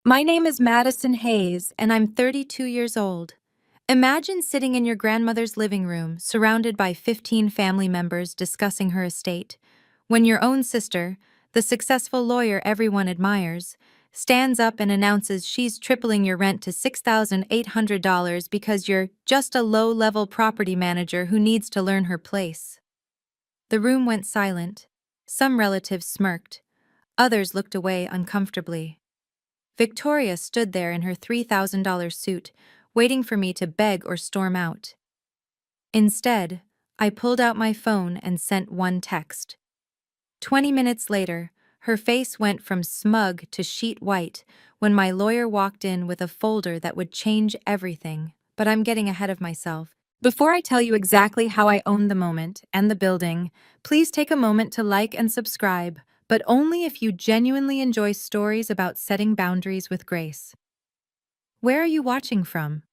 My name is Madison Hayes, and I'm 32 years old. Imagine sitting in your grandmother's living room, surrounded by 15 family members discussing her estate, when your own sister, the successful lawyer everyone admires, stands up and announces she's tripling your rent to $6,800 because you're just a low-level property manager who needs to learn her place. The room went silent. Some relatives smirked. Others looked away uncomfortably. Victoria stood there in her $3,000 suit, waiting for me to beg or storm out. Instead, I pulled out my phone and sent one text. 20 minutes later, her face went from smug to sheet white when my lawyer walked in with a folder that would change everything. But I'm getting ahead of myself. Before I tell you exactly how I owned the moment and the building, please take a moment to like and subscribe, but only if you genuinely enjoy stories about setting boundaries with grace. Where are you watching from?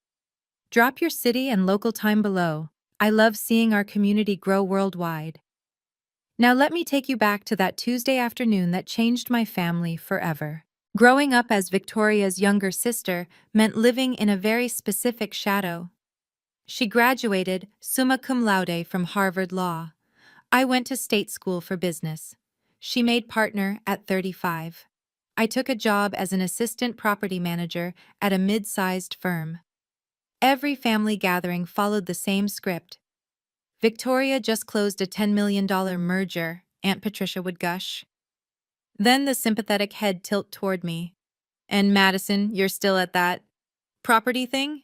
Drop your city and local time below. I love seeing our community grow worldwide. Now let me take you back to that Tuesday afternoon that changed my family forever. Growing up as Victoria's younger sister meant living in a very specific shadow. She graduated summa cum laude from Harvard Law. I went to state school for business. She made partner at 35. I took a job as an assistant property manager at a mid-sized firm. Every family gathering followed the same script. Victoria just closed a $10 million merger, Aunt Patricia would gush. Then the sympathetic head tilt toward me. And Madison, you're still at that property thing?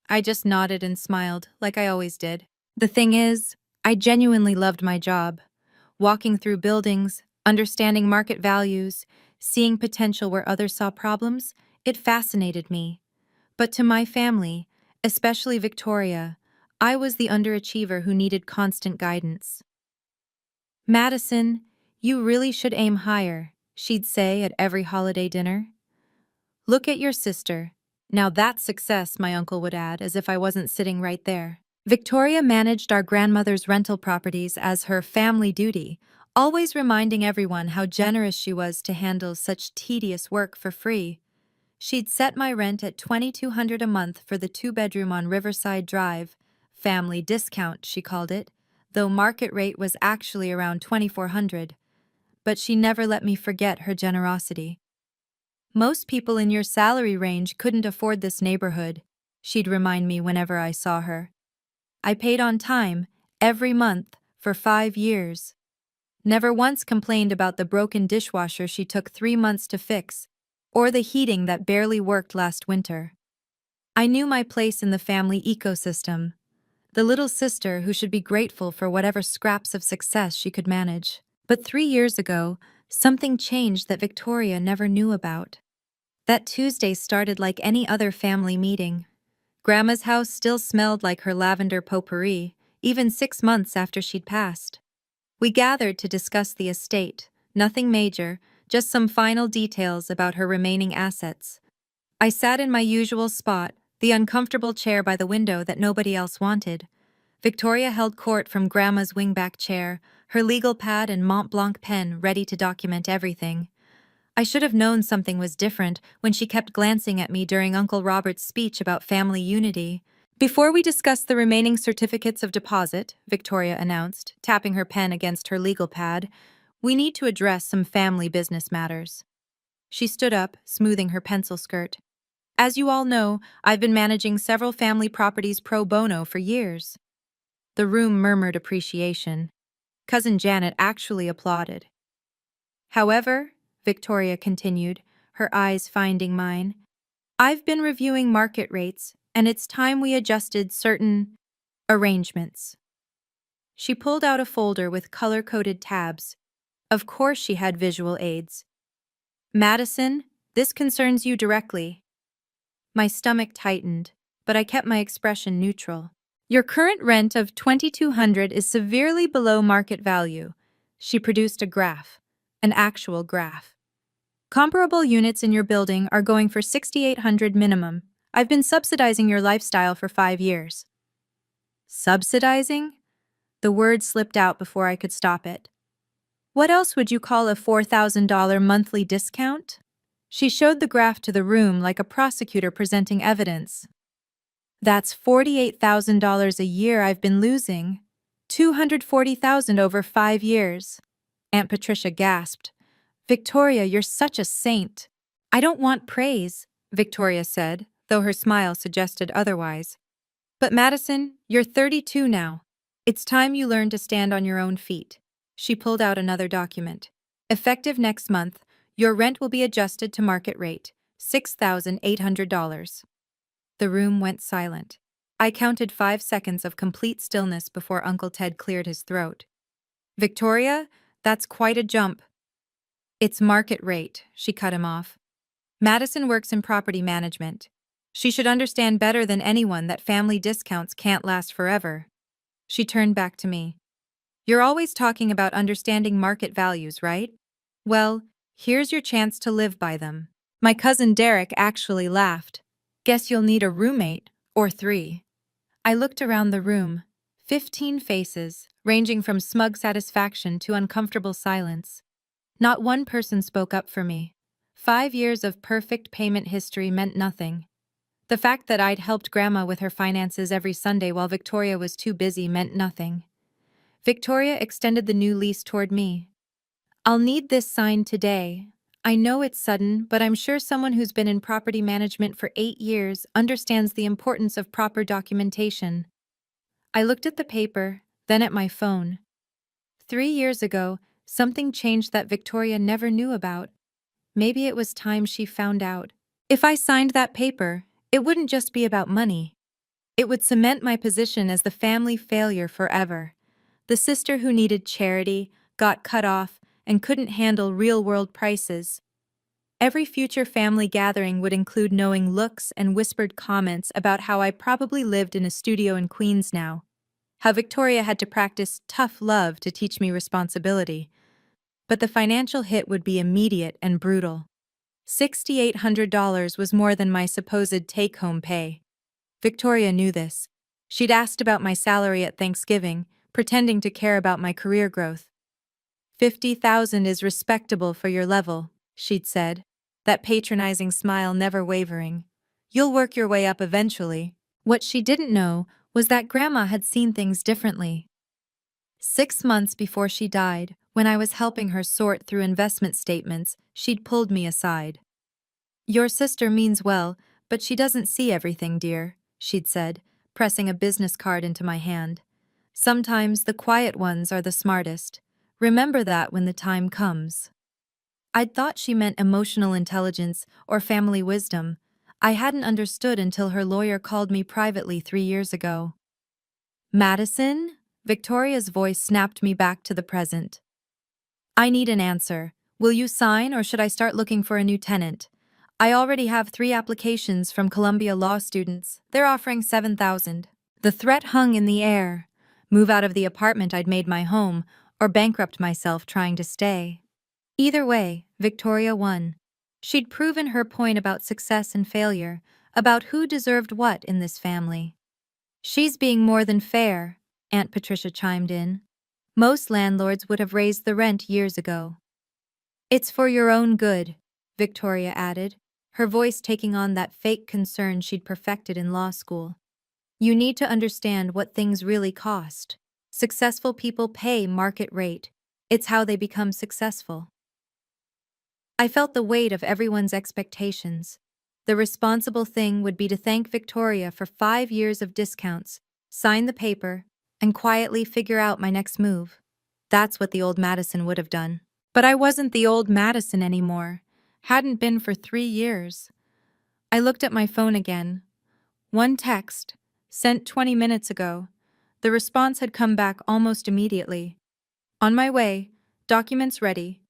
I just nodded and smiled, like I always did. The thing is, I genuinely loved my job. Walking through buildings, understanding market values, seeing potential where others saw problems, it fascinated me. But to my family, especially Victoria, I was the underachiever who needed constant guidance. Madison, you really should aim higher, she'd say at every holiday dinner. Look at your sister. Now that's success, my uncle would add, as if I wasn't sitting right there. Victoria managed our grandmother's rental properties as her family duty, always reminding everyone how generous she was to handle such tedious work for free. She'd set my rent at $2,200 a month for the two-bedroom on Riverside Drive, family discount, she called it, though market rate was actually around $2,400. But she never let me forget her generosity. Most people in your salary range couldn't afford this neighborhood, she'd remind me whenever I saw her. I paid on time, every month, for 5 years. Never once complained about the broken dishwasher she took 3 months to fix, or the heating that barely worked last winter. I knew my place in the family ecosystem, the little sister who should be grateful for whatever scraps of success she could manage. But 3 years ago, something changed that Victoria never knew about. That Tuesday started like any other family meeting. Grandma's house still smelled like her lavender potpourri, even 6 months after she'd passed. We gathered to discuss the estate, nothing major, just some final details about her remaining assets. I sat in my usual spot, the uncomfortable chair by the window that nobody else wanted. Victoria held court from Grandma's wingback chair, her legal pad and Mont Blanc pen ready to document everything. I should have known something was different when she kept glancing at me during Uncle Robert's speech about family unity. Before we discuss the remaining certificates of deposit, Victoria announced, tapping her pen against her legal pad, we need to address some family business matters. She stood up, smoothing her pencil skirt. As you all know, I've been managing several family properties pro bono for years. The room murmured appreciation. Cousin Janet actually applauded. However, Victoria continued, her eyes finding mine, I've been reviewing market rates, and it's time we adjusted certain arrangements. She pulled out a folder with color-coded tabs. Of course she had visual aids. Madison, this concerns you directly. My stomach tightened, but I kept my expression neutral. Your current rent of $2,200 is severely below market value. She produced a graph, an actual graph. Comparable units in your building are going for $6,800 minimum. I've been subsidizing your lifestyle for 5 years. Subsidizing? The word slipped out before I could stop it. What else would you call a $4,000 monthly discount? She showed the graph to the room like a prosecutor presenting evidence. That's $48,000 a year I've been losing. $240,000 over 5 years. Aunt Patricia gasped. Victoria, you're such a saint. I don't want praise, Victoria said, though her smile suggested otherwise. But Madison, you're 32 now. It's time you learn to stand on your own feet. She pulled out another document. Effective next month, your rent will be adjusted to market rate, $6,800. The room went silent. I counted 5 seconds of complete stillness before Uncle Ted cleared his throat. Victoria, that's quite a jump. It's market rate, she cut him off. Madison works in property management. She should understand better than anyone that family discounts can't last forever. She turned back to me. You're always talking about understanding market values, right? Well, here's your chance to live by them. My cousin Derek actually laughed. Guess you'll need a roommate, or 3. I looked around the room. 15 faces, ranging from smug satisfaction to uncomfortable silence. Not one person spoke up for me. 5 years of perfect payment history meant nothing. The fact that I'd helped Grandma with her finances every Sunday while Victoria was too busy meant nothing. Victoria extended the new lease toward me. I'll need this signed today. I know it's sudden, but I'm sure someone who's been in property management for 8 years understands the importance of proper documentation. I looked at the paper, then at my phone. 3 years ago, something changed that Victoria never knew about. Maybe it was time she found out. If I signed that paper, it wouldn't just be about money. It would cement my position as the family failure forever. The sister who needed charity, got cut off, and couldn't handle real-world prices. Every future family gathering would include knowing looks and whispered comments about how I probably lived in a studio in Queens now. How Victoria had to practice tough love to teach me responsibility. But the financial hit would be immediate and brutal. $6,800 was more than my supposed take-home pay. Victoria knew this. She'd asked about my salary at Thanksgiving, pretending to care about my career growth. 50,000 is respectable for your level, she'd said, that patronizing smile never wavering. You'll work your way up eventually. What she didn't know was that Grandma had seen things differently. 6 months before she died, when I was helping her sort through investment statements, she'd pulled me aside. Your sister means well, but she doesn't see everything, dear, she'd said, pressing a business card into my hand. Sometimes the quiet ones are the smartest. Remember that when the time comes. I'd thought she meant emotional intelligence or family wisdom. I hadn't understood until her lawyer called me privately 3 years ago. Madison? Victoria's voice snapped me back to the present. I need an answer. Will you sign or should I start looking for a new tenant? I already have 3 applications from Columbia law students. They're offering $7,000. The threat hung in the air. Move out of the apartment I'd made my home, or bankrupt myself trying to stay. Either way, Victoria won. She'd proven her point about success and failure, about who deserved what in this family. She's being more than fair, Aunt Patricia chimed in. Most landlords would have raised the rent years ago. It's for your own good, Victoria added, her voice taking on that fake concern she'd perfected in law school. You need to understand what things really cost. Successful people pay market rate. It's how they become successful. I felt the weight of everyone's expectations. The responsible thing would be to thank Victoria for 5 years of discounts, sign the paper, and quietly figure out my next move. That's what the old Madison would have done. But I wasn't the old Madison anymore. Hadn't been for 3 years. I looked at my phone again. One text, sent 20 minutes ago. The response had come back almost immediately. On my way, documents ready.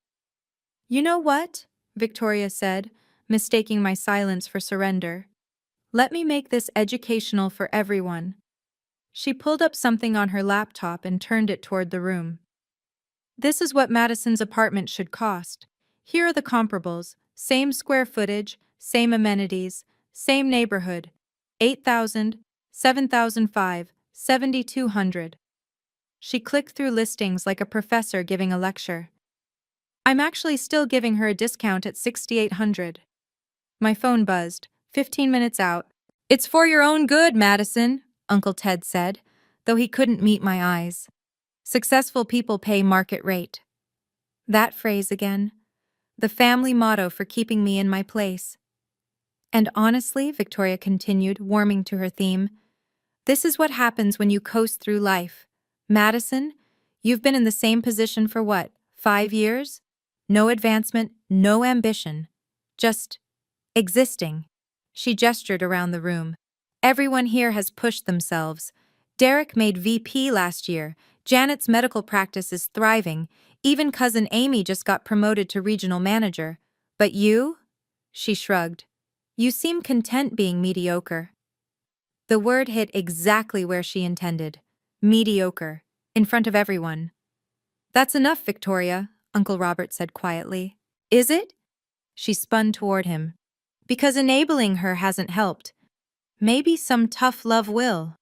You know what? Victoria said, mistaking my silence for surrender. Let me make this educational for everyone. She pulled up something on her laptop and turned it toward the room. This is what Madison's apartment should cost. Here are the comparables. Same square footage, same amenities, same neighborhood. 8,000, 7,005, 7,200. She clicked through listings like a professor giving a lecture. I'm actually still giving her a discount at 6,800. My phone buzzed. 15 minutes out. It's for your own good, Madison, Uncle Ted said, though he couldn't meet my eyes. Successful people pay market rate. That phrase again. The family motto for keeping me in my place. And honestly, Victoria continued, warming to her theme, this is what happens when you coast through life. Madison, you've been in the same position for what, 5 years? No advancement, no ambition. Just existing. She gestured around the room. Everyone here has pushed themselves. Derek made VP last year. Janet's medical practice is thriving. Even cousin Amy just got promoted to regional manager. But you? She shrugged. You seem content being mediocre. The word hit exactly where she intended. Mediocre. In front of everyone. That's enough, Victoria, Uncle Robert said quietly. Is it? She spun toward him. Because enabling her hasn't helped. Maybe some tough love will.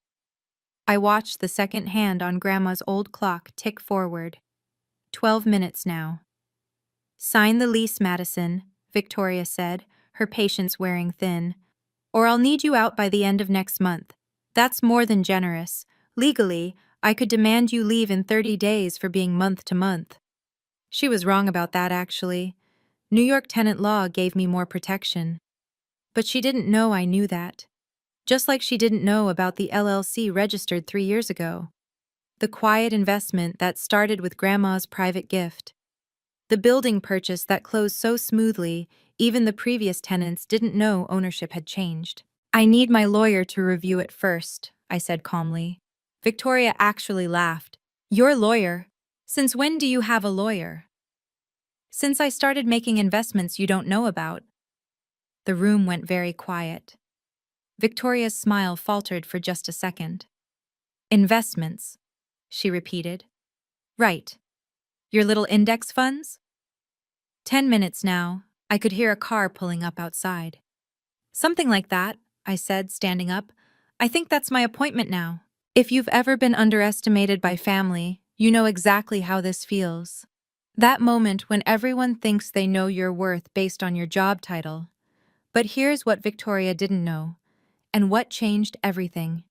I watched the second hand on Grandma's old clock tick forward. 12 minutes now. Sign the lease, Madison, Victoria said, her patience wearing thin. Or I'll need you out by the end of next month. That's more than generous. Legally, I could demand you leave in 30 days for being month to month. She was wrong about that, actually. New York tenant law gave me more protection. But she didn't know I knew that. Just like she didn't know about the LLC registered 3 years ago. The quiet investment that started with Grandma's private gift. The building purchase that closed so smoothly, even the previous tenants didn't know ownership had changed. I need my lawyer to review it first, I said calmly. Victoria actually laughed. Your lawyer? Since when do you have a lawyer? Since I started making investments you don't know about. The room went very quiet. Victoria's smile faltered for just a second. Investments, she repeated. Right. Your little index funds? 10 minutes now. I could hear a car pulling up outside. Something like that, I said, standing up. I think that's my appointment now. If you've ever been underestimated by family, you know exactly how this feels. That moment when everyone thinks they know your worth based on your job title. But here's what Victoria didn't know, and what changed everything.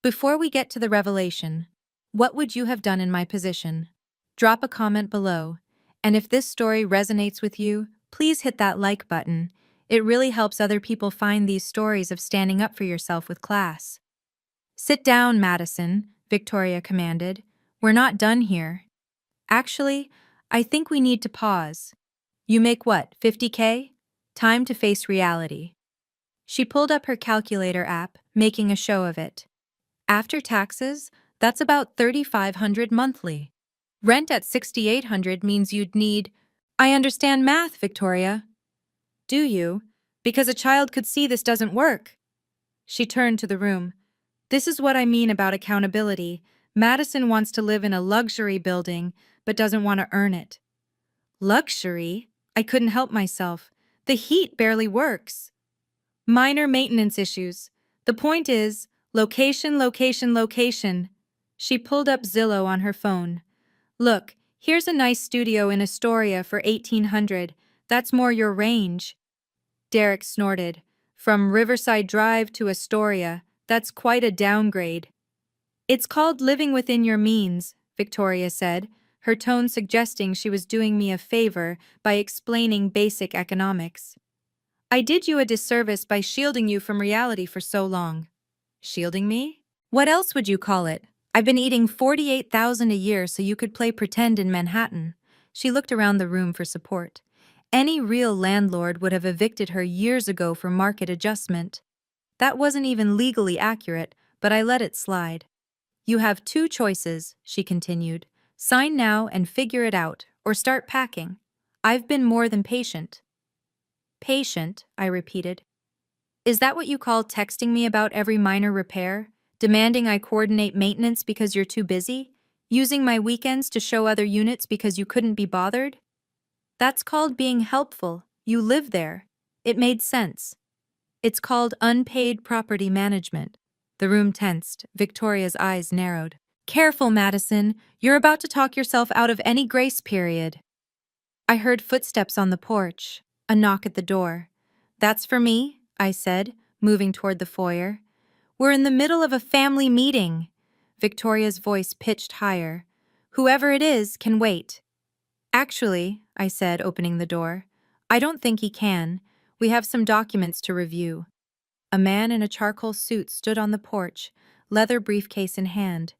Before we get to the revelation, what would you have done in my position? Drop a comment below, and if this story resonates with you, please hit that like button. It really helps other people find these stories of standing up for yourself with class. Sit down, Madison, Victoria commanded. We're not done here. Actually, I think we need to pause. You make what, 50K? Time to face reality. She pulled up her calculator app, making a show of it. After taxes, that's about $3,500 monthly. Rent at $6,800 means you'd need... I understand math, Victoria. Do you? Because a child could see this doesn't work. She turned to the room. This is what I mean about accountability. Madison wants to live in a luxury building, but doesn't want to earn it. Luxury? I couldn't help myself. The heat barely works. Minor maintenance issues. The point is, location, location, location. She pulled up Zillow on her phone. Look, here's a nice studio in Astoria for $1,800. That's more your range. Derek snorted. From Riverside Drive to Astoria, that's quite a downgrade. It's called living within your means, Victoria said, her tone suggesting she was doing me a favor by explaining basic economics. I did you a disservice by shielding you from reality for so long. Shielding me? What else would you call it? I've been eating $48,000 a year so you could play pretend in Manhattan. She looked around the room for support. Any real landlord would have evicted her years ago for market adjustment. That wasn't even legally accurate, but I let it slide. You have 2 choices, she continued. Sign now and figure it out, or start packing. I've been more than patient. Patient, I repeated. Is that what you call texting me about every minor repair? Demanding I coordinate maintenance because you're too busy? Using my weekends to show other units because you couldn't be bothered? That's called being helpful. You live there. It made sense. It's called unpaid property management. The room tensed. Victoria's eyes narrowed. Careful, Madison. You're about to talk yourself out of any grace period. I heard footsteps on the porch. A knock at the door. That's for me, I said, moving toward the foyer. We're in the middle of a family meeting. Victoria's voice pitched higher. Whoever it is can wait. Actually, I said, opening the door, I don't think he can. We have some documents to review. A man in a charcoal suit stood on the porch, leather briefcase in hand.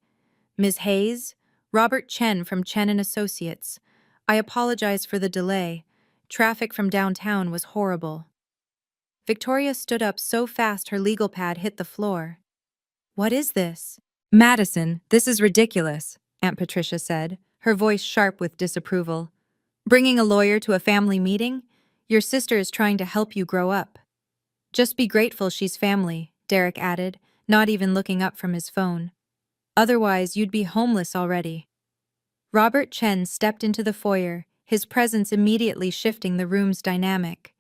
Ms. Hayes, Robert Chen from Chen and Associates. I apologize for the delay. Traffic from downtown was horrible. Victoria stood up so fast her legal pad hit the floor. What is this? Madison, this is ridiculous, Aunt Patricia said, her voice sharp with disapproval. Bringing a lawyer to a family meeting? Your sister is trying to help you grow up. Just be grateful she's family, Derek added, not even looking up from his phone. Otherwise, you'd be homeless already. Robert Chen stepped into the foyer, his presence immediately shifting the room's dynamic.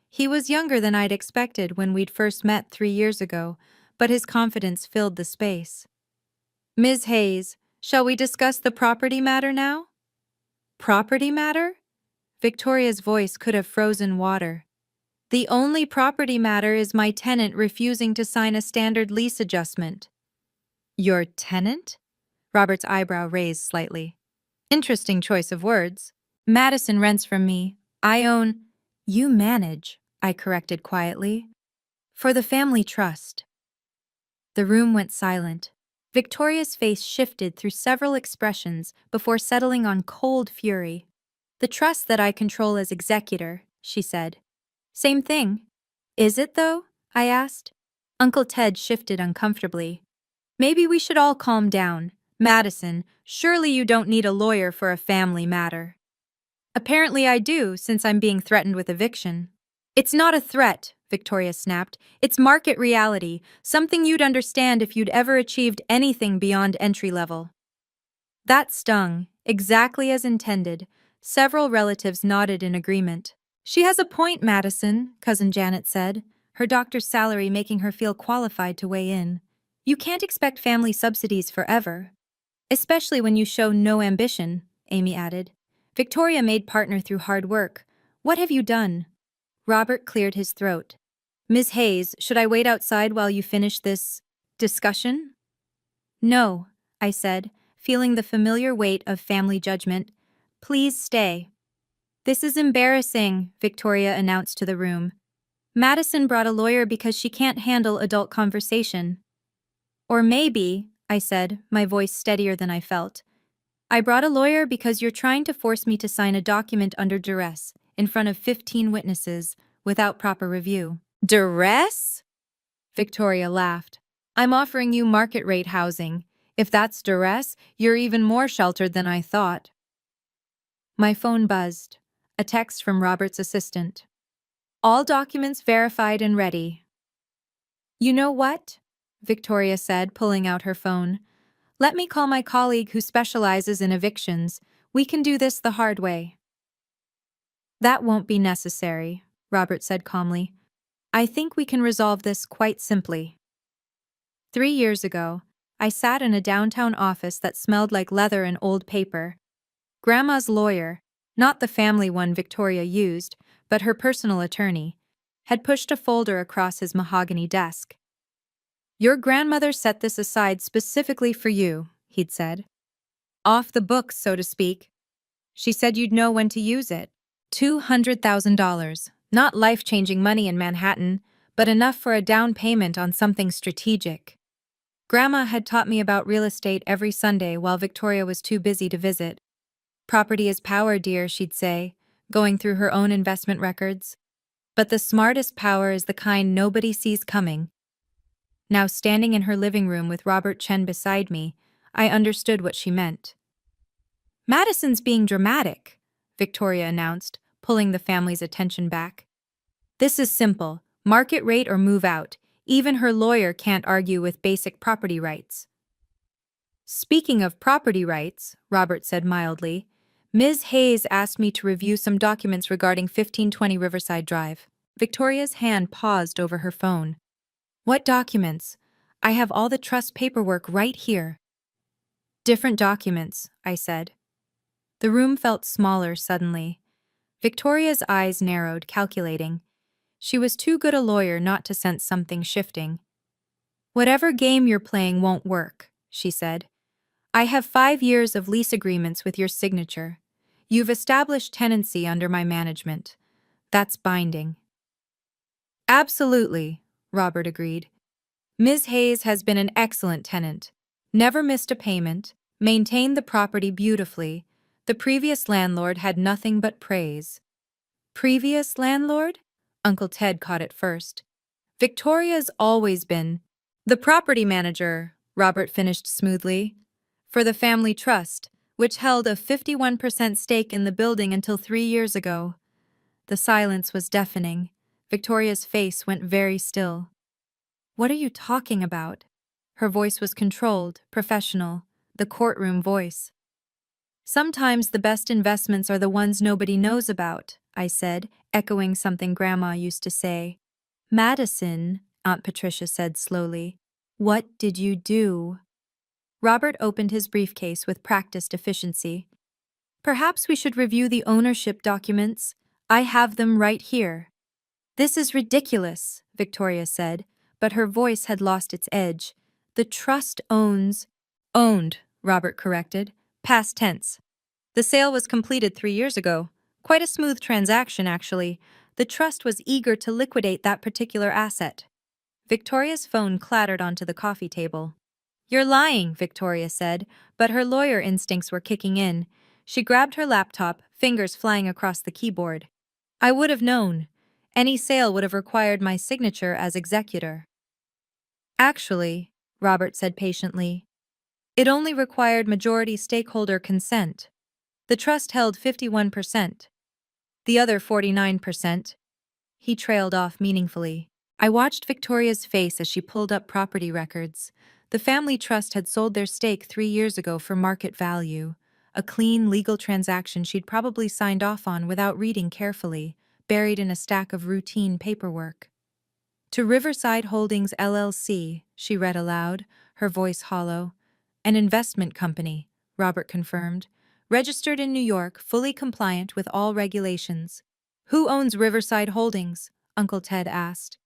He was younger than I'd expected when we'd first met 3 years ago, but his confidence filled the space. Ms. Hayes, shall we discuss the property matter now? Property matter? Victoria's voice could have frozen water. The only property matter is my tenant refusing to sign a standard lease adjustment. Your tenant? Robert's eyebrow raised slightly. Interesting choice of words. Madison rents from me. I own. You manage, I corrected quietly. For the family trust. The room went silent. Victoria's face shifted through several expressions before settling on cold fury. The trust that I control as executor, she said. Same thing. Is it, though? I asked. Uncle Ted shifted uncomfortably. Maybe we should all calm down. Madison, surely you don't need a lawyer for a family matter. Apparently I do, since I'm being threatened with eviction. It's not a threat, Victoria snapped. It's market reality, something you'd understand if you'd ever achieved anything beyond entry level. That stung, exactly as intended. Several relatives nodded in agreement. She has a point, Madison, Cousin Janet said, her doctor's salary making her feel qualified to weigh in. You can't expect family subsidies forever. Especially when you show no ambition, Amy added. Victoria made partner through hard work. What have you done? Robert cleared his throat. Ms. Hayes, should I wait outside while you finish this discussion? No, I said, feeling the familiar weight of family judgment. Please stay. This is embarrassing, Victoria announced to the room. Madison brought a lawyer because she can't handle adult conversation. Or maybe, I said, my voice steadier than I felt. I brought a lawyer because you're trying to force me to sign a document under duress, in front of 15 witnesses, without proper review. Duress? Victoria laughed. I'm offering you market rate housing. If that's duress, you're even more sheltered than I thought. My phone buzzed. A text from Robert's assistant. All documents verified and ready. You know what? Victoria said, pulling out her phone. Let me call my colleague who specializes in evictions. We can do this the hard way. That won't be necessary, Robert said calmly. I think we can resolve this quite simply. 3 years ago, I sat in a downtown office that smelled like leather and old paper. Grandma's lawyer, not the family one Victoria used, but her personal attorney, had pushed a folder across his mahogany desk. Your grandmother set this aside specifically for you, he'd said. Off the books, so to speak. She said you'd know when to use it. $200,000. Not life-changing money in Manhattan, but enough for a down payment on something strategic. Grandma had taught me about real estate every Sunday while Victoria was too busy to visit. Property is power, dear, she'd say, going through her own investment records. But the smartest power is the kind nobody sees coming. Now standing in her living room with Robert Chen beside me, I understood what she meant. Madison's being dramatic, Victoria announced, pulling the family's attention back. This is simple, market rate or move out. Even her lawyer can't argue with basic property rights. Speaking of property rights, Robert said mildly, Ms. Hayes asked me to review some documents regarding 1520 Riverside Drive. Victoria's hand paused over her phone. What documents? I have all the trust paperwork right here. Different documents, I said. The room felt smaller suddenly. Victoria's eyes narrowed, calculating. She was too good a lawyer not to sense something shifting. "Whatever game you're playing won't work," she said. "I have 5 years of lease agreements with your signature. You've established tenancy under my management. That's binding." "Absolutely," Robert agreed. "Ms. Hayes has been an excellent tenant. Never missed a payment, maintained the property beautifully. The previous landlord had nothing but praise." "Previous landlord?" Uncle Ted caught it first. "Victoria's always been the property manager," Robert finished smoothly, "for the family trust, which held a 51% stake in the building until 3 years ago." The silence was deafening. Victoria's face went very still. "What are you talking about?" Her voice was controlled, professional, the courtroom voice. "Sometimes the best investments are the ones nobody knows about," I said, echoing something Grandma used to say. "Madison," Aunt Patricia said slowly, "what did you do?" Robert opened his briefcase with practiced efficiency. "Perhaps we should review the ownership documents. I have them right here." "This is ridiculous," Victoria said, but her voice had lost its edge. "The trust owns—" "Owned," Robert corrected. Past tense. "The sale was completed 3 years ago. Quite a smooth transaction, actually. The trust was eager to liquidate that particular asset." Victoria's phone clattered onto the coffee table. "You're lying," Victoria said, but her lawyer instincts were kicking in. She grabbed her laptop, fingers flying across the keyboard. "I would have known. Any sale would have required my signature as executor." "Actually," Robert said patiently, "it only required majority stakeholder consent. The trust held 51%. The other 49%. He trailed off meaningfully. I watched Victoria's face as she pulled up property records. The family trust had sold their stake 3 years ago for market value, a clean legal transaction she'd probably signed off on without reading carefully, buried in a stack of routine paperwork. "To Riverside Holdings LLC," she read aloud, her voice hollow. "An investment company," Robert confirmed. "Registered in New York, fully compliant with all regulations." "Who owns Riverside Holdings?" Uncle Ted asked.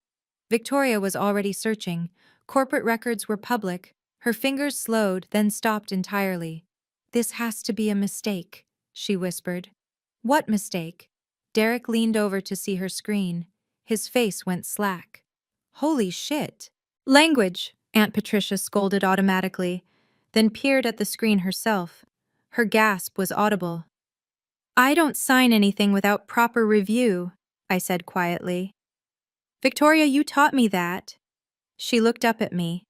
Victoria was already searching. Corporate records were public. Her fingers slowed, then stopped entirely. "This has to be a mistake," she whispered. "What mistake?" Derek leaned over to see her screen. His face went slack. "Holy shit!" "Language," Aunt Patricia scolded automatically, then peered at the screen herself. Her gasp was audible. "I don't sign anything without proper review," I said quietly. "Victoria, you taught me that." She looked up at me,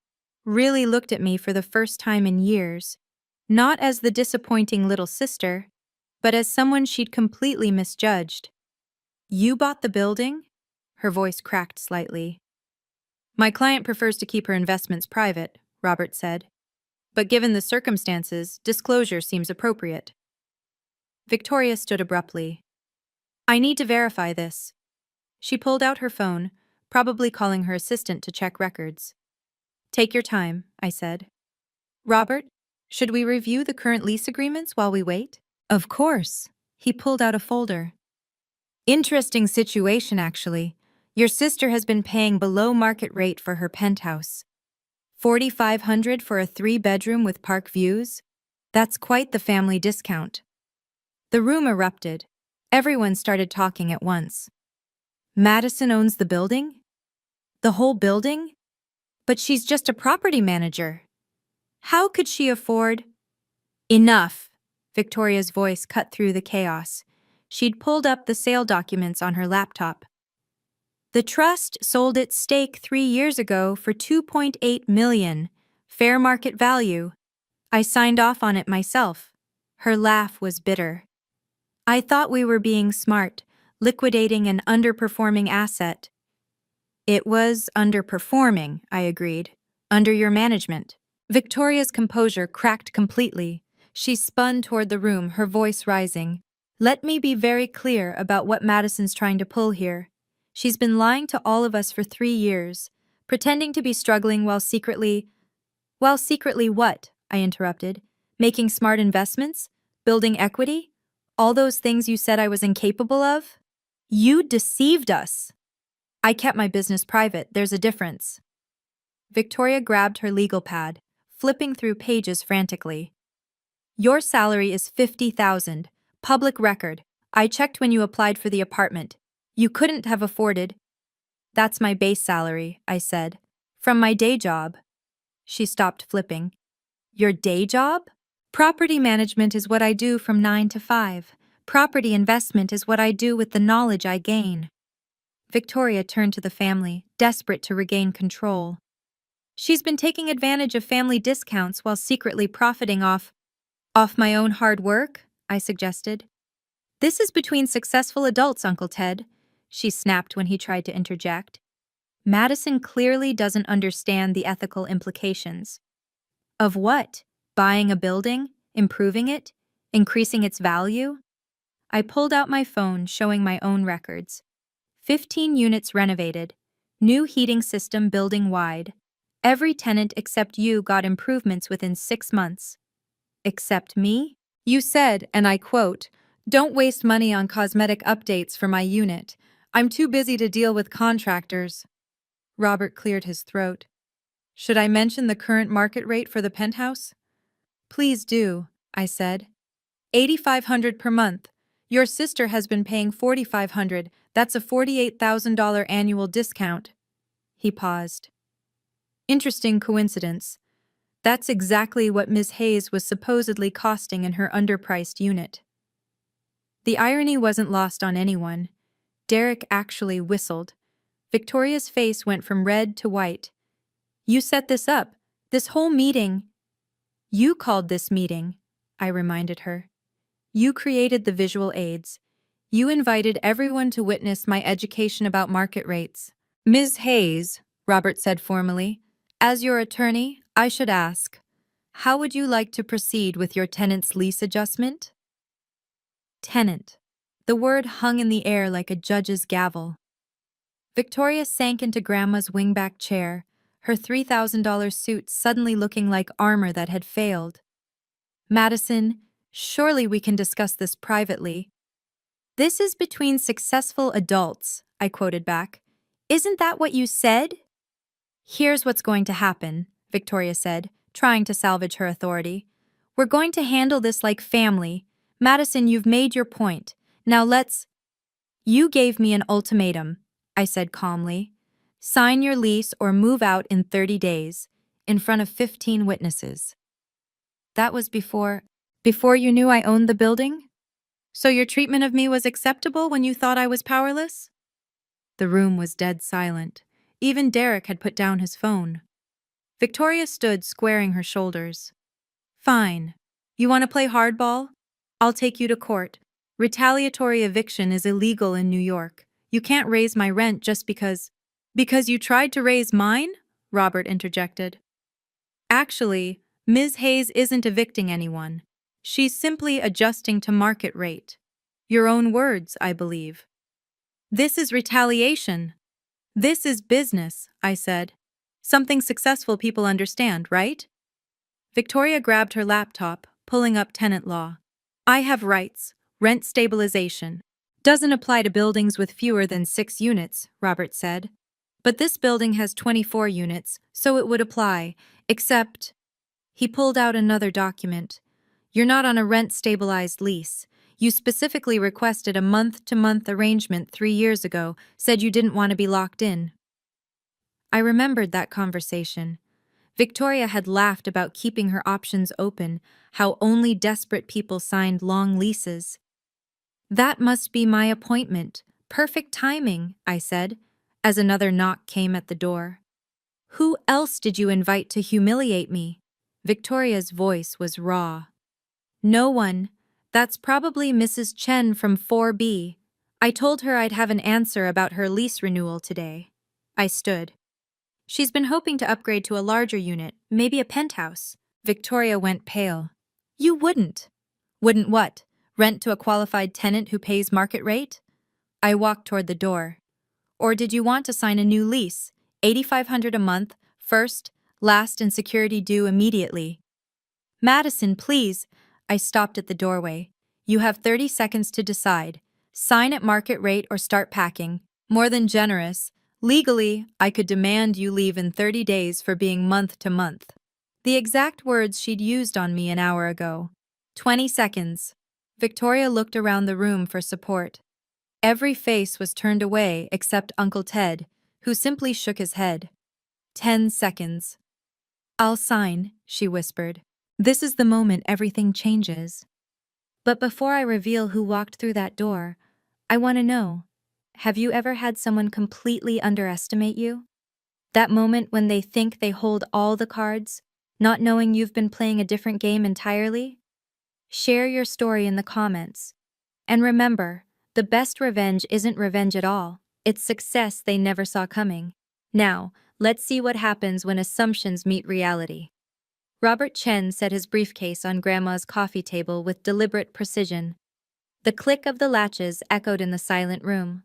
really looked at me for the first time in years, not as the disappointing little sister, but as someone she'd completely misjudged. "You bought the building?" Her voice cracked slightly. "My client prefers to keep her investments private," Robert said. "But given the circumstances, disclosure seems appropriate." Victoria stood abruptly. "I need to verify this." She pulled out her phone, probably calling her assistant to check records. "Take your time," I said. "Robert, should we review the current lease agreements while we wait?" "Of course." He pulled out a folder. "Interesting situation, actually. Your sister has been paying below market rate for her penthouse. $4,500 for a 3-bedroom with park views? That's quite the family discount." The room erupted. Everyone started talking at once. "Madison owns the building? The whole building? But she's just a property manager. How could she afford—" "Enough!" Victoria's voice cut through the chaos. She'd pulled up the sale documents on her laptop. "The trust sold its stake 3 years ago for $2.8 million, fair market value. I signed off on it myself." Her laugh was bitter. "I thought we were being smart, liquidating an underperforming asset." "It was underperforming," I agreed. "Under your management." Victoria's composure cracked completely. She spun toward the room, her voice rising. "Let me be very clear about what Madison's trying to pull here. She's been lying to all of us for 3 years, pretending to be struggling while secretly— "While secretly what?" I interrupted. "Making smart investments? Building equity? All those things you said I was incapable of?" "You deceived us." I kept my business private, there's a difference. Victoria grabbed her legal pad, flipping through pages frantically. Your salary is $50,000. Public record. I checked when you applied for the apartment. You couldn't have afforded. That's my base salary, I said. From my day job. She stopped flipping. Your day job? Property management is what I do from 9 to 5. Property investment is what I do with the knowledge I gain. Victoria turned to the family, desperate to regain control. She's been taking advantage of family discounts while secretly profiting off my own hard work, I suggested. This is between successful adults, Uncle Ted, she snapped when he tried to interject. Madison clearly doesn't understand the ethical implications. Of what? Buying a building? Improving it? Increasing its value? I pulled out my phone, showing my own records. 15 units renovated. New heating system building-wide. Every tenant except you got improvements within 6 months. Except me? You said, and I quote, "Don't waste money on cosmetic updates for my unit. I'm too busy to deal with contractors." Robert cleared his throat. Should I mention the current market rate for the penthouse? Please do, I said. $8,500 per month. Your sister has been paying $4,500. That's a $48,000 annual discount. He paused. Interesting coincidence. That's exactly what Ms. Hayes was supposedly costing in her underpriced unit. The irony wasn't lost on anyone. Derek actually whistled. Victoria's face went from red to white. You set this up. This whole meeting. You called this meeting, I reminded her. You created the visual aids. You invited everyone to witness my education about market rates. Ms. Hayes, Robert said formally, as your attorney, I should ask, how would you like to proceed with your tenant's lease adjustment? Tenant. The word hung in the air like a judge's gavel. Victoria sank into Grandma's wingback chair, her $3,000 suit suddenly looking like armor that had failed. Madison, surely we can discuss this privately. This is between successful adults, I quoted back. Isn't that what you said? Here's what's going to happen, Victoria said, trying to salvage her authority. We're going to handle this like family. Madison, you've made your point. Now let's... You gave me an ultimatum, I said calmly. Sign your lease or move out in 30 days, in front of 15 witnesses. That was before you knew I owned the building? So your treatment of me was acceptable when you thought I was powerless? The room was dead silent. Even Derek had put down his phone. Victoria stood squaring her shoulders. Fine. You want to play hardball? I'll take you to court. Retaliatory eviction is illegal in New York. You can't raise my rent just because... Because you tried to raise mine? Robert interjected. Actually, Ms. Hayes isn't evicting anyone. She's simply adjusting to market rate. Your own words, I believe. This is retaliation. This is business, I said. Something successful people understand, right? Victoria grabbed her laptop, pulling up tenant law. I have rights. Rent stabilization. Doesn't apply to buildings with fewer than 6 units, Robert said. But this building has 24 units, so it would apply, except... He pulled out another document. You're not on a rent-stabilized lease. You specifically requested a month-to-month arrangement 3 years ago, said you didn't want to be locked in. I remembered that conversation. Victoria had laughed about keeping her options open, how only desperate people signed long leases. That must be my appointment. Perfect timing, I said, as another knock came at the door. Who else did you invite to humiliate me? Victoria's voice was raw. No one. That's probably Mrs. Chen from 4B. I told her I'd have an answer about her lease renewal today. I stood. She's been hoping to upgrade to a larger unit, maybe a penthouse. Victoria went pale. You wouldn't. Wouldn't what? Rent to a qualified tenant who pays market rate? I walked toward the door. Or did you want to sign a new lease? $8,500 a month, first, last, and security due immediately. Madison, please. I stopped at the doorway. You have 30 seconds to decide. Sign at market rate or start packing. More than generous. Legally, I could demand you leave in 30 days for being month to month. The exact words she'd used on me an hour ago. 20 seconds. Victoria looked around the room for support. Every face was turned away except Uncle Ted, who simply shook his head. 10 seconds. I'll sign, she whispered. This is the moment everything changes. But before I reveal who walked through that door, I want to know, have you ever had someone completely underestimate you? That moment when they think they hold all the cards, not knowing you've been playing a different game entirely? Share your story in the comments. And remember, the best revenge isn't revenge at all. It's success they never saw coming. Now, let's see what happens when assumptions meet reality. Robert Chen set his briefcase on Grandma's coffee table with deliberate precision. The click of the latches echoed in the silent room.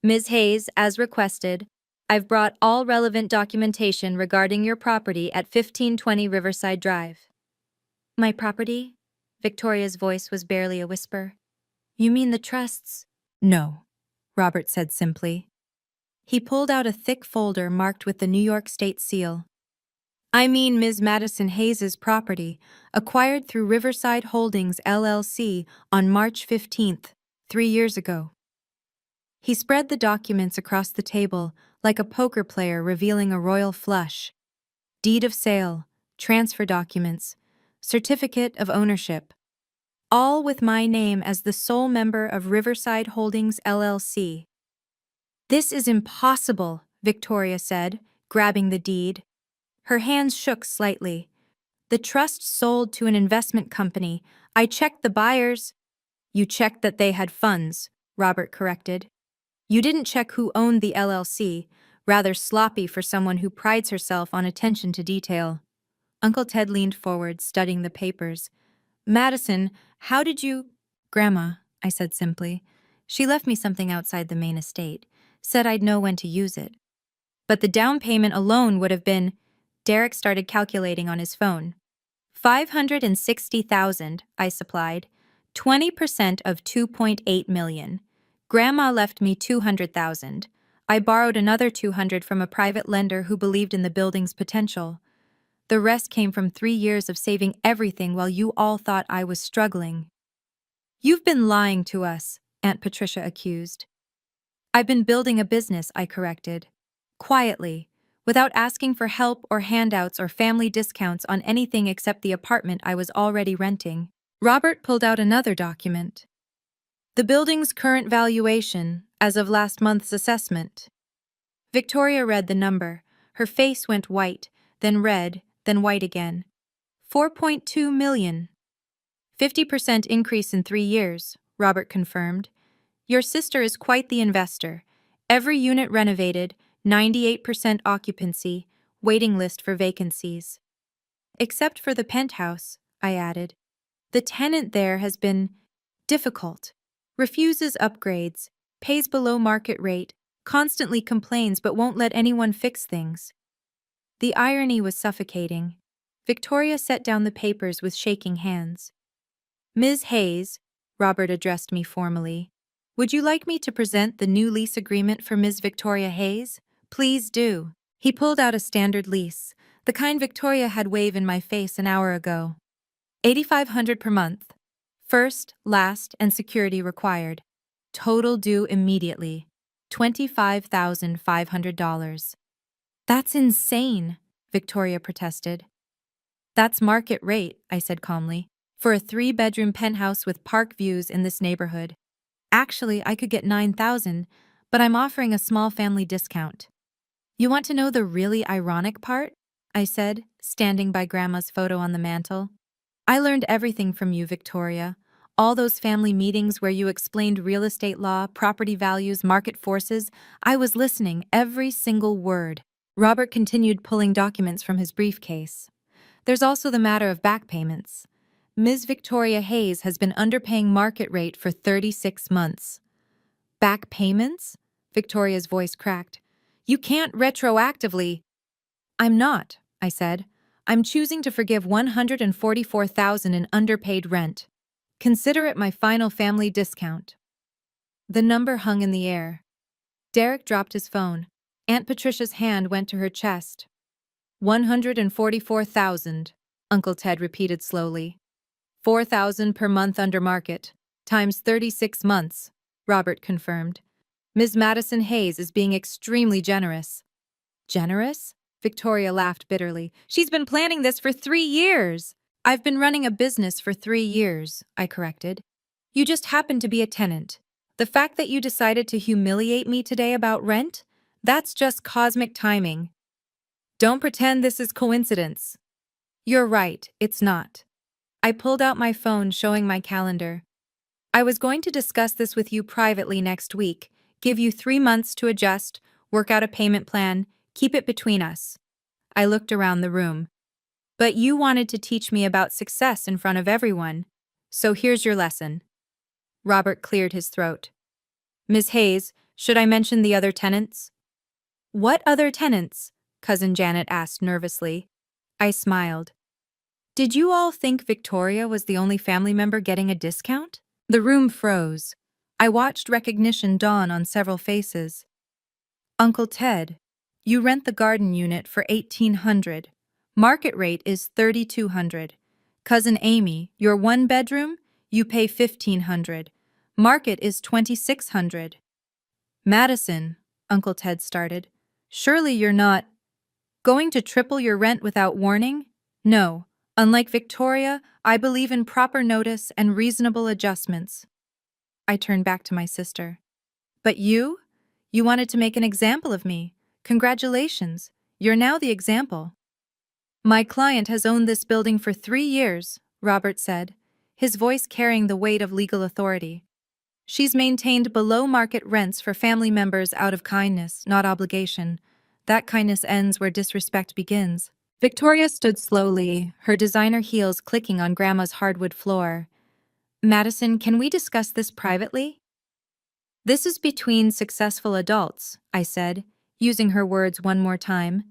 Ms. Hayes, as requested, I've brought all relevant documentation regarding your property at 1520 Riverside Drive. My property? Victoria's voice was barely a whisper. You mean the trusts? No, Robert said simply. He pulled out a thick folder marked with the New York State seal. I mean Ms. Madison Hayes's property, acquired through Riverside Holdings LLC on March 15th, 3 years ago. He spread the documents across the table like a poker player revealing a royal flush. Deed of sale, transfer documents, certificate of ownership. All with my name as the sole member of Riverside Holdings LLC. This is impossible, Victoria said, grabbing the deed. Her hands shook slightly. The trust sold to an investment company. I checked the buyers. You checked that they had funds, Robert corrected. You didn't check who owned the LLC, rather sloppy for someone who prides herself on attention to detail. Uncle Ted leaned forward, studying the papers. Madison, how did you— Grandma, I said simply. She left me something outside the main estate, said I'd know when to use it. But the down payment alone would have been— Derek started calculating on his phone. 560,000, I supplied. 20% of 2.8 million. Grandma left me 200,000. I borrowed another 200 from a private lender who believed in the building's potential. The rest came from 3 years of saving everything while you all thought I was struggling. You've been lying to us, Aunt Patricia accused. I've been building a business, I corrected. Quietly, without asking for help or handouts or family discounts on anything except the apartment I was already renting. Robert pulled out another document. The building's current valuation, as of last month's assessment. Victoria read the number. Her face went white, then red, then white again. 4.2 million. 50% increase in 3 years, Robert confirmed. Your sister is quite the investor. Every unit renovated, 98% occupancy, waiting list for vacancies. Except for the penthouse, I added. The tenant there has been difficult. Refuses upgrades, pays below market rate, constantly complains but won't let anyone fix things. The irony was suffocating. Victoria set down the papers with shaking hands. Ms. Hayes, Robert addressed me formally. Would you like me to present the new lease agreement for Ms. Victoria Hayes? Please do. He pulled out a standard lease, the kind Victoria had waved in my face an hour ago. $8,500 per month. First, last, and security required. Total due immediately. $25,500. That's insane, Victoria protested. That's market rate, I said calmly, for a 3-bedroom penthouse with park views in this neighborhood. Actually, I could get $9,000, but I'm offering a small family discount. You want to know the really ironic part? I said, standing by Grandma's photo on the mantel. I learned everything from you, Victoria. All those family meetings where you explained real estate law, property values, market forces. I was listening, every single word. Robert continued pulling documents from his briefcase. There's also the matter of back payments. Ms. Victoria Hayes has been underpaying market rate for 36 months. Back payments? Victoria's voice cracked. You can't retroactively. I'm not, I said. I'm choosing to forgive $144,000 in underpaid rent. Consider it my final family discount. The number hung in the air. Derek dropped his phone. Aunt Patricia's hand went to her chest. 144,000, Uncle Ted repeated slowly. 4,000 per month under market, times 36 months, Robert confirmed. Ms. Madison Hayes is being extremely generous. Generous? Victoria laughed bitterly. She's been planning this for 3 years. I've been running a business for 3 years, I corrected. You just happen to be a tenant. The fact that you decided to humiliate me today about rent? That's just cosmic timing. Don't pretend this is coincidence. You're right, it's not. I pulled out my phone showing my calendar. I was going to discuss this with you privately next week, give you 3 months to adjust, work out a payment plan, keep it between us. I looked around the room. But you wanted to teach me about success in front of everyone. So here's your lesson. Robert cleared his throat. Ms. Hayes, should I mention the other tenants? What other tenants? Cousin Janet asked nervously. I smiled. Did you all think Victoria was the only family member getting a discount? The room froze. I watched recognition dawn on several faces. Uncle Ted, you rent the garden unit for $1,800. Market rate is $3,200. Cousin Amy, your 1-bedroom, you pay $1,500. Market is $2,600. Madison, Uncle Ted started. Surely you're not going to triple your rent without warning? No. Unlike Victoria, I believe in proper notice and reasonable adjustments. I turned back to my sister. But you? You wanted to make an example of me. Congratulations. You're now the example. My client has owned this building for 3 years, Robert said, his voice carrying the weight of legal authority. She's maintained below-market rents for family members out of kindness, not obligation. That kindness ends where disrespect begins. Victoria stood slowly, her designer heels clicking on Grandma's hardwood floor. Madison, can we discuss this privately? This is between successful adults, I said, using her words one more time.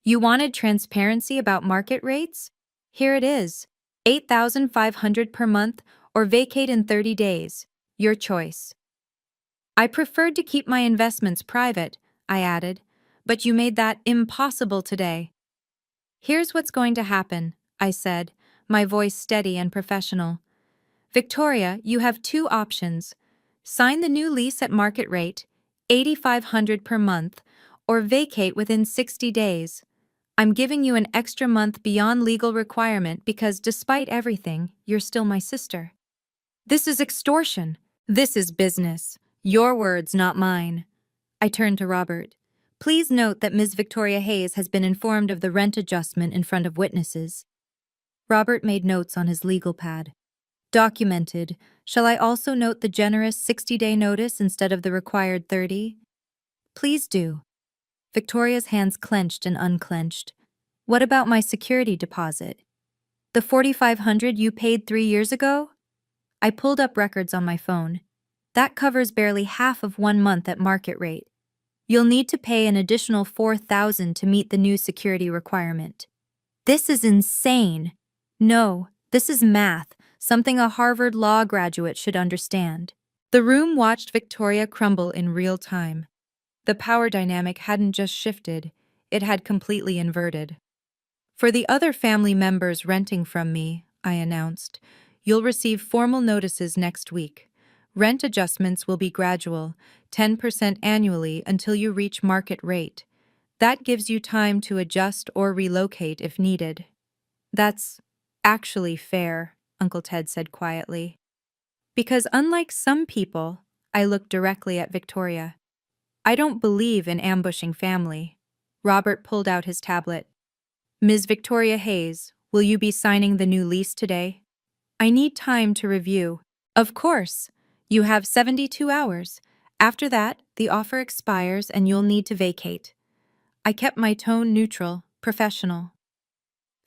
You wanted transparency about market rates? Here it is. $8,500 per month or vacate in 30 days. Your choice. I preferred to keep my investments private, I added, but you made that impossible today. Here's what's going to happen, I said, my voice steady and professional. Victoria, you have 2 options. Sign the new lease at market rate, $8,500 per month, or vacate within 60 days. I'm giving you an extra month beyond legal requirement because despite everything, you're still my sister. This is extortion. This is business. Your words, not mine. I turned to Robert. Please note that Ms. Victoria Hayes has been informed of the rent adjustment in front of witnesses. Robert made notes on his legal pad. Documented. Shall I also note the generous 60-day notice instead of the required 30? Please do. Victoria's hands clenched and unclenched. What about my security deposit? The $4,500 you paid 3 years ago? I pulled up records on my phone. That covers barely half of 1 month at market rate. You'll need to pay an additional $4,000 to meet the new security requirement. This is insane. No, this is math, something a Harvard law graduate should understand. The room watched Victoria crumble in real time. The power dynamic hadn't just shifted, it had completely inverted. For the other family members renting from me, I announced, you'll receive formal notices next week. Rent adjustments will be gradual, 10% annually until you reach market rate. That gives you time to adjust or relocate if needed. That's actually fair, Uncle Ted said quietly. Because unlike some people, I looked directly at Victoria. I don't believe in ambushing family. Robert pulled out his tablet. Ms. Victoria Hayes, will you be signing the new lease today? I need time to review. Of course. You have 72 hours. After that, the offer expires and you'll need to vacate. I kept my tone neutral, professional.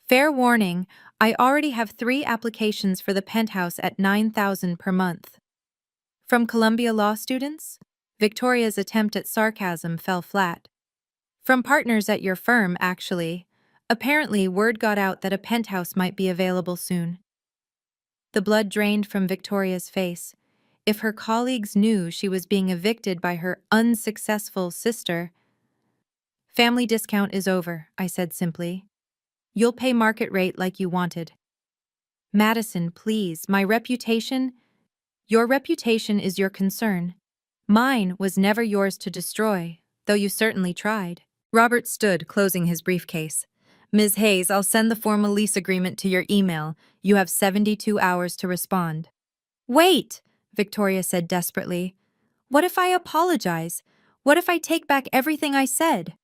Fair warning, I already have 3 applications for the penthouse at $9,000 per month. From Columbia law students? Victoria's attempt at sarcasm fell flat. From partners at your firm, actually. Apparently, word got out that a penthouse might be available soon. The blood drained from Victoria's face. If her colleagues knew she was being evicted by her unsuccessful sister, Family discount is over, I said simply. You'll pay market rate like you wanted. Madison, please, my reputation? Your reputation is your concern. Mine was never yours to destroy, though you certainly tried. Robert stood, closing his briefcase. Ms. Hayes, I'll send the formal lease agreement to your email. You have 72 hours to respond. Wait, Victoria said desperately. What if I apologize? What if I take back everything I said?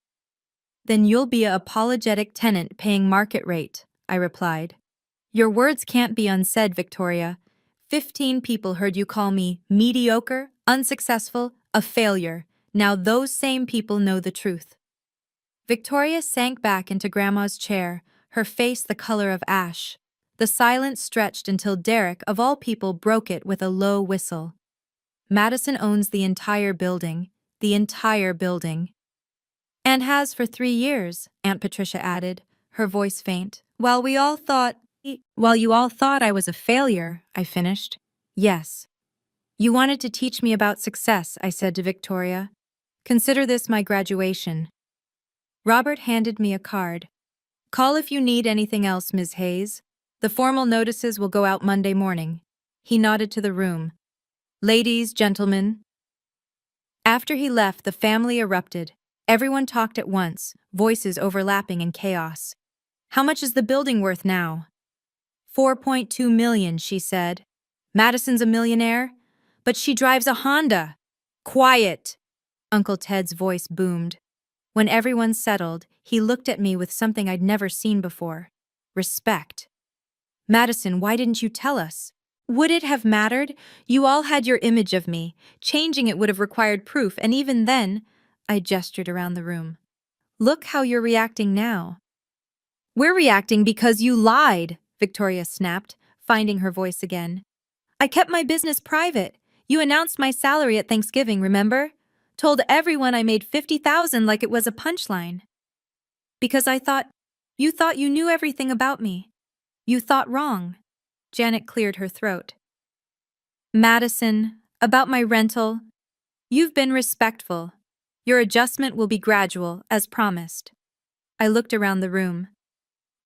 Then you'll be an apologetic tenant paying market rate, I replied. Your words can't be unsaid, Victoria. 15 people heard you call me mediocre, unsuccessful, a failure. Now those same people know the truth. Victoria sank back into Grandma's chair, her face the color of ash. The silence stretched until Derek, of all people, broke it with a low whistle. Madison owns the entire building. The entire building. And has for 3 years, Aunt Patricia added, her voice faint. While you all thought I was a failure, I finished. Yes. You wanted to teach me about success, I said to Victoria. Consider this my graduation. Robert handed me a card. Call if you need anything else, Ms. Hayes. The formal notices will go out Monday morning. He nodded to the room. Ladies, gentlemen. After he left, the family erupted. Everyone talked at once, voices overlapping in chaos. How much is the building worth now? 4.2 million, she said. Madison's a millionaire? But she drives a Honda. Quiet! Uncle Ted's voice boomed. When everyone settled, he looked at me with something I'd never seen before. Respect. Madison, why didn't you tell us? Would it have mattered? You all had your image of me. Changing it would have required proof, and even then, I gestured around the room. Look how you're reacting now. We're reacting because you lied, Victoria snapped, finding her voice again. I kept my business private. You announced my salary at Thanksgiving, remember? Told everyone I made $50,000 like it was a punchline. Because you thought you knew everything about me. You thought wrong. Janet cleared her throat. Madison, about my rental. You've been respectful. Your adjustment will be gradual, as promised. I looked around the room.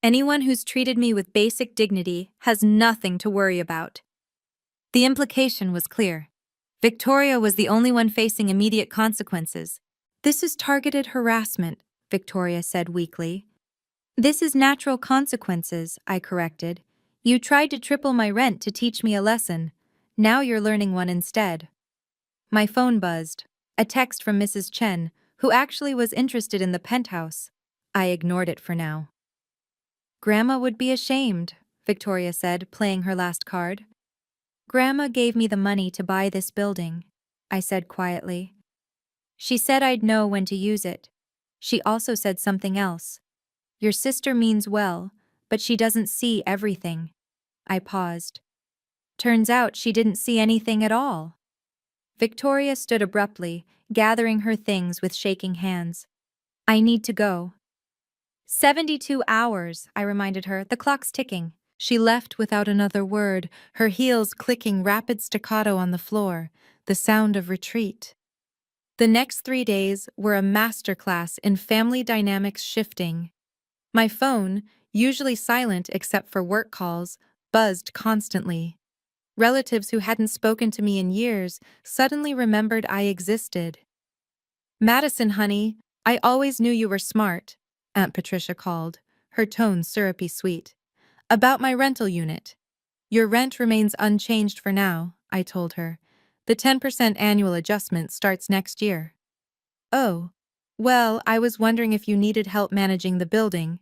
Anyone who's treated me with basic dignity has nothing to worry about. The implication was clear. Victoria was the only one facing immediate consequences. This is targeted harassment, Victoria said weakly. This is natural consequences, I corrected. You tried to triple my rent to teach me a lesson. Now you're learning one instead. My phone buzzed. A text from Mrs. Chen, who actually was interested in the penthouse. I ignored it for now. Grandma would be ashamed, Victoria said, playing her last card. Grandma gave me the money to buy this building, I said quietly. She said I'd know when to use it. She also said something else. Your sister means well, but she doesn't see everything. I paused. Turns out she didn't see anything at all. Victoria stood abruptly, gathering her things with shaking hands. I need to go. 72 hours, I reminded her. The clock's ticking. She left without another word, her heels clicking rapid staccato on the floor, the sound of retreat. The next 3 days were a masterclass in family dynamics shifting. My phone, usually silent except for work calls, buzzed constantly. Relatives who hadn't spoken to me in years suddenly remembered I existed. Madison, honey, I always knew you were smart, Aunt Patricia called, her tone syrupy sweet. About my rental unit. Your rent remains unchanged for now, I told her. The 10% annual adjustment starts next year. Oh, well, I was wondering if you needed help managing the building.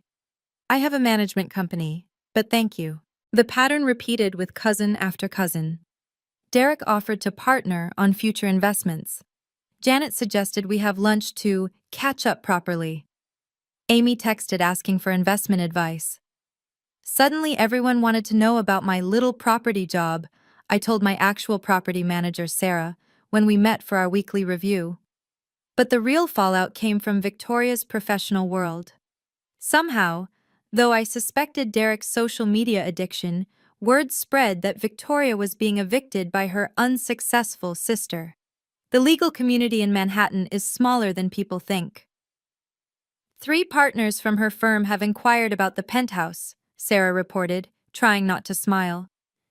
I have a management company, but thank you. The pattern repeated with cousin after cousin. Derek offered to partner on future investments. Janet suggested we have lunch to catch up properly. Amy texted asking for investment advice. Suddenly, everyone wanted to know about my little property job, I told my actual property manager, Sarah, when we met for our weekly review. But the real fallout came from Victoria's professional world. Somehow, though I suspected Derek's social media addiction, word spread that Victoria was being evicted by her unsuccessful sister. The legal community in Manhattan is smaller than people think. 3 partners from her firm have inquired about the penthouse, Sarah reported, trying not to smile.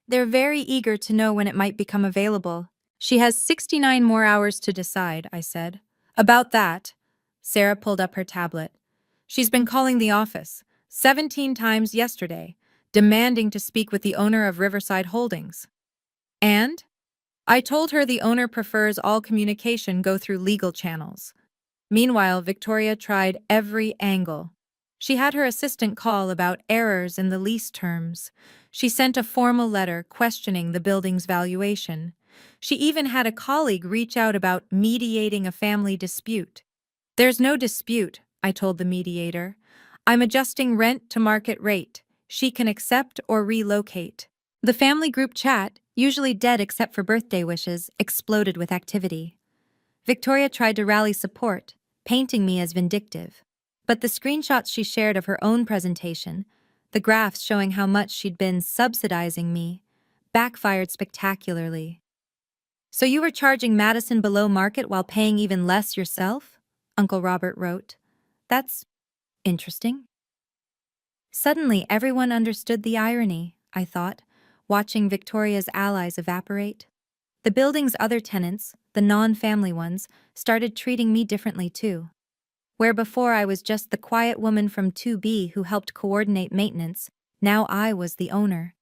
They're very eager to know when it might become available. She has 69 more hours to decide, I said. About that, Sarah pulled up her tablet. She's been calling the office 17 times yesterday, demanding to speak with the owner of Riverside Holdings. And I told her the owner prefers all communication go through legal channels. Meanwhile, Victoria tried every angle. She had her assistant call about errors in the lease terms. She sent a formal letter questioning the building's valuation. She even had a colleague reach out about mediating a family dispute. There's no dispute, I told the mediator. I'm adjusting rent to market rate. She can accept or relocate. The family group chat, usually dead except for birthday wishes, exploded with activity. Victoria tried to rally support, painting me as vindictive. But the screenshots she shared of her own presentation, the graphs showing how much she'd been subsidizing me, backfired spectacularly. So you were charging Madison below market while paying even less yourself? Uncle Robert wrote. That's interesting. Suddenly, everyone understood the irony, I thought, watching Victoria's allies evaporate. The building's other tenants, the non-family ones, started treating me differently too. Where before I was just the quiet woman from 2B who helped coordinate maintenance, now I was the owner.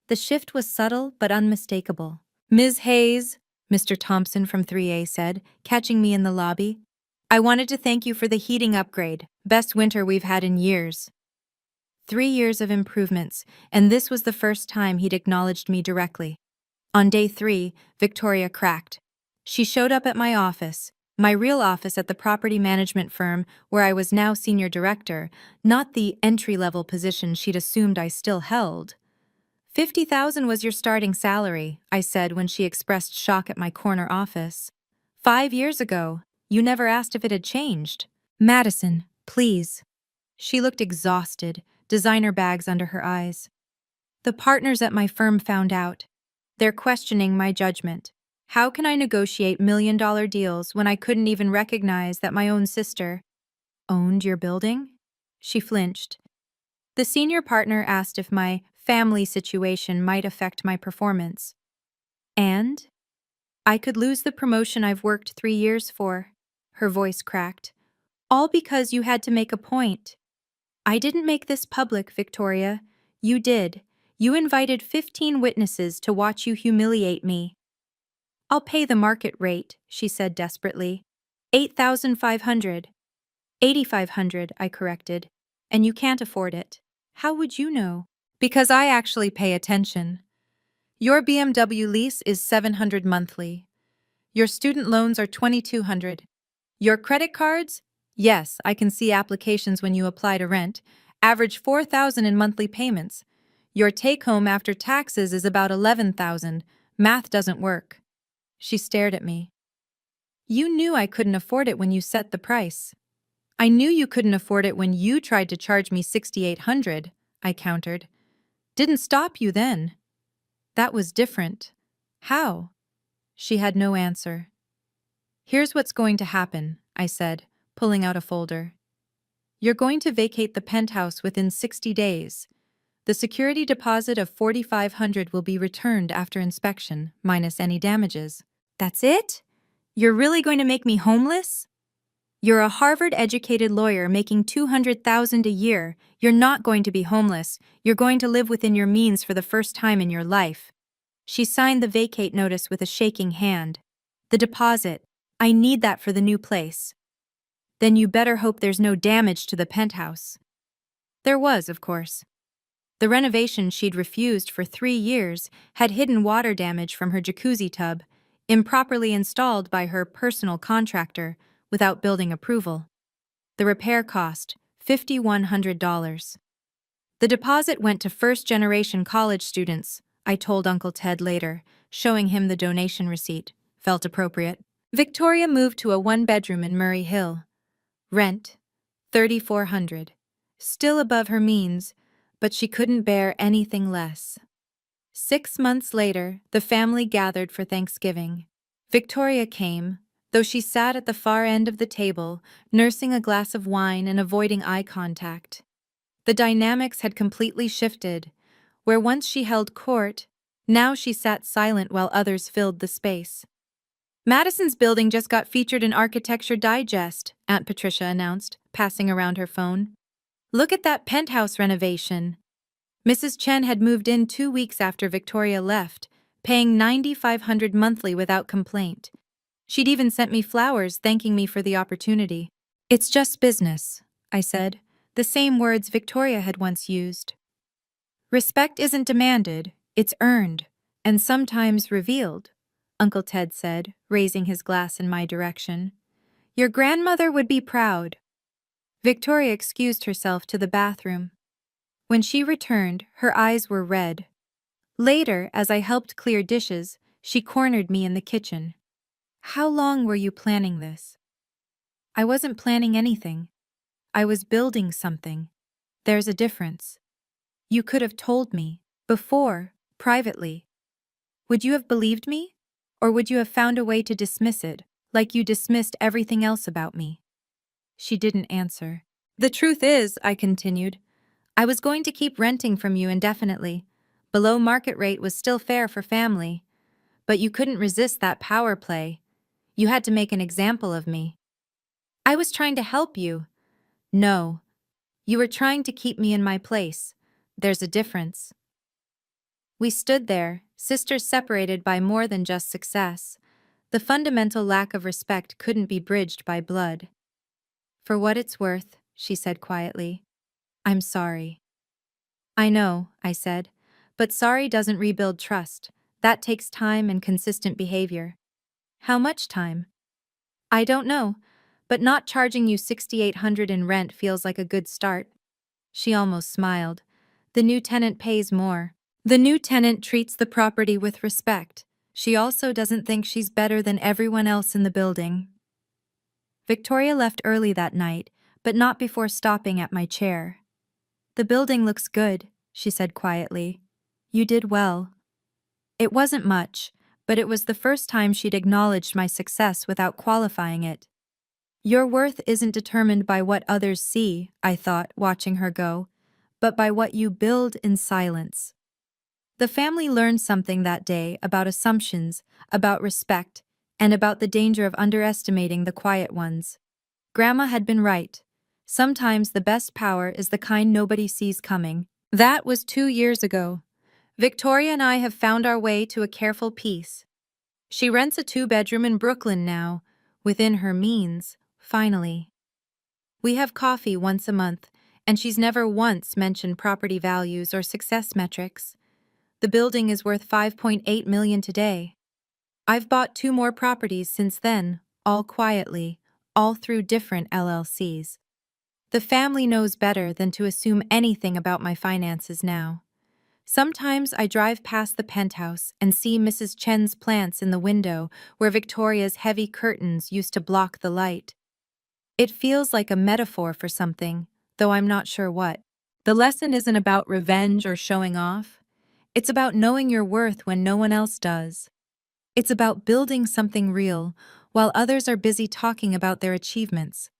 The shift was subtle but unmistakable. Ms. Hayes, Mr. Thompson from 3A said, catching me in the lobby. I wanted to thank you for the heating upgrade, best winter we've had in years. 3 years of improvements, and this was the first time he'd acknowledged me directly. On day 3, Victoria cracked. She showed up at my office, my real office at the property management firm where I was now senior director, not the entry-level position she'd assumed I still held. $50,000 was your starting salary, I said when she expressed shock at my corner office. 5 years ago, you never asked if it had changed. Madison, please. She looked exhausted, designer bags under her eyes. The partners at my firm found out. They're questioning my judgment. How can I negotiate million-dollar deals when I couldn't even recognize that my own sister owned your building? She flinched. The senior partner asked if my family situation might affect my performance. And I could lose the promotion I've worked 3 years for. Her voice cracked. All because you had to make a point. I didn't make this public, Victoria. You did. You invited 15 witnesses to watch you humiliate me. I'll pay the market rate, she said desperately. 8,500. 8,500, I corrected. And you can't afford it. How would you know? Because I actually pay attention. Your BMW lease is 700 monthly. Your student loans are 2,200. Your credit cards? Yes, I can see applications when you apply to rent. Average 4,000 in monthly payments. Your take-home after taxes is about 11,000. Math doesn't work. She stared at me. You knew I couldn't afford it when you set the price. I knew you couldn't afford it when you tried to charge me 6,800, I countered. Didn't stop you then. That was different. How? She had no answer. Here's what's going to happen, I said, pulling out a folder. You're going to vacate the penthouse within 60 days. The security deposit of 4,500 will be returned after inspection, minus any damages. That's it? You're really going to make me homeless? You're a Harvard-educated lawyer making $200,000 a year. You're not going to be homeless. You're going to live within your means for the first time in your life. She signed the vacate notice with a shaking hand. The deposit. I need that for the new place. Then you better hope there's no damage to the penthouse. There was, of course. The renovation she'd refused for 3 years had hidden water damage from her jacuzzi tub, improperly installed by her personal contractor, without building approval. The repair cost $5,100. The deposit went to first-generation college students, I told Uncle Ted later, showing him the donation receipt. Felt appropriate. Victoria moved to a 1-bedroom in Murray Hill. Rent, $3,400. Still above her means, but she couldn't bear anything less. 6 months later, the family gathered for Thanksgiving. Victoria came, though she sat at the far end of the table, nursing a glass of wine and avoiding eye contact. The dynamics had completely shifted. Where once she held court, now she sat silent while others filled the space. Madison's building just got featured in Architecture Digest, Aunt Patricia announced, passing around her phone. Look at that penthouse renovation. Mrs. Chen had moved in 2 weeks after Victoria left, paying $9,500 monthly without complaint. She'd even sent me flowers thanking me for the opportunity. It's just business, I said, the same words Victoria had once used. Respect isn't demanded, it's earned, and sometimes revealed, Uncle Ted said, raising his glass in my direction. Your grandmother would be proud. Victoria excused herself to the bathroom. When she returned, her eyes were red. Later, as I helped clear dishes, she cornered me in the kitchen. How long were you planning this? I wasn't planning anything. I was building something. There's a difference. You could have told me, before, privately. Would you have believed me? Or would you have found a way to dismiss it, like you dismissed everything else about me? She didn't answer. The truth is, I continued, I was going to keep renting from you indefinitely. Below market rate was still fair for family. But you couldn't resist that power play. You had to make an example of me. I was trying to help you. No. You were trying to keep me in my place. There's a difference. We stood there, sisters separated by more than just success. The fundamental lack of respect couldn't be bridged by blood. For what it's worth, she said quietly, I'm sorry. I know, I said, but sorry doesn't rebuild trust. That takes time and consistent behavior. How much time? I don't know, but not charging you $6,800 in rent feels like a good start. She almost smiled. The new tenant pays more. The new tenant treats the property with respect. She also doesn't think she's better than everyone else in the building. Victoria left early that night, but not before stopping at my chair. The building looks good, she said quietly. You did well. It wasn't much, but it was the first time she'd acknowledged my success without qualifying it. Your worth isn't determined by what others see, I thought, watching her go, but by what you build in silence. The family learned something that day about assumptions, about respect, and about the danger of underestimating the quiet ones. Grandma had been right. Sometimes the best power is the kind nobody sees coming. That was 2 years ago. Victoria and I have found our way to a careful peace. She rents a 2-bedroom in Brooklyn now, within her means, finally. We have coffee once a month, and she's never once mentioned property values or success metrics. The building is worth $5.8 million today. I've bought 2 more properties since then, all quietly, all through different LLCs. The family knows better than to assume anything about my finances now. Sometimes I drive past the penthouse and see Mrs. Chen's plants in the window where Victoria's heavy curtains used to block the light. It feels like a metaphor for something, though I'm not sure what. The lesson isn't about revenge or showing off. It's about knowing your worth when no one else does. It's about building something real while others are busy talking about their achievements.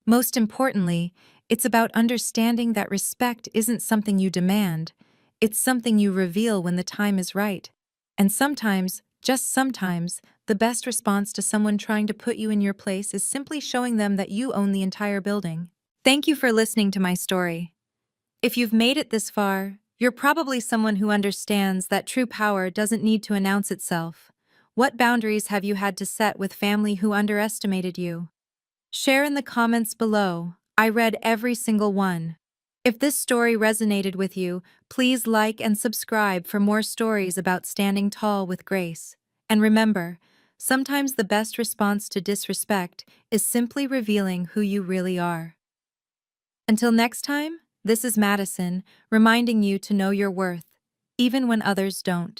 Most importantly, it's about understanding that respect isn't something you demand. It's something you reveal when the time is right. And sometimes, just sometimes, the best response to someone trying to put you in your place is simply showing them that you own the entire building. Thank you for listening to my story. If you've made it this far, you're probably someone who understands that true power doesn't need to announce itself. What boundaries have you had to set with family who underestimated you? Share in the comments below. I read every single one. If this story resonated with you, please like and subscribe for more stories about standing tall with grace. And remember, sometimes the best response to disrespect is simply revealing who you really are. Until next time, this is Madison, reminding you to know your worth, even when others don't.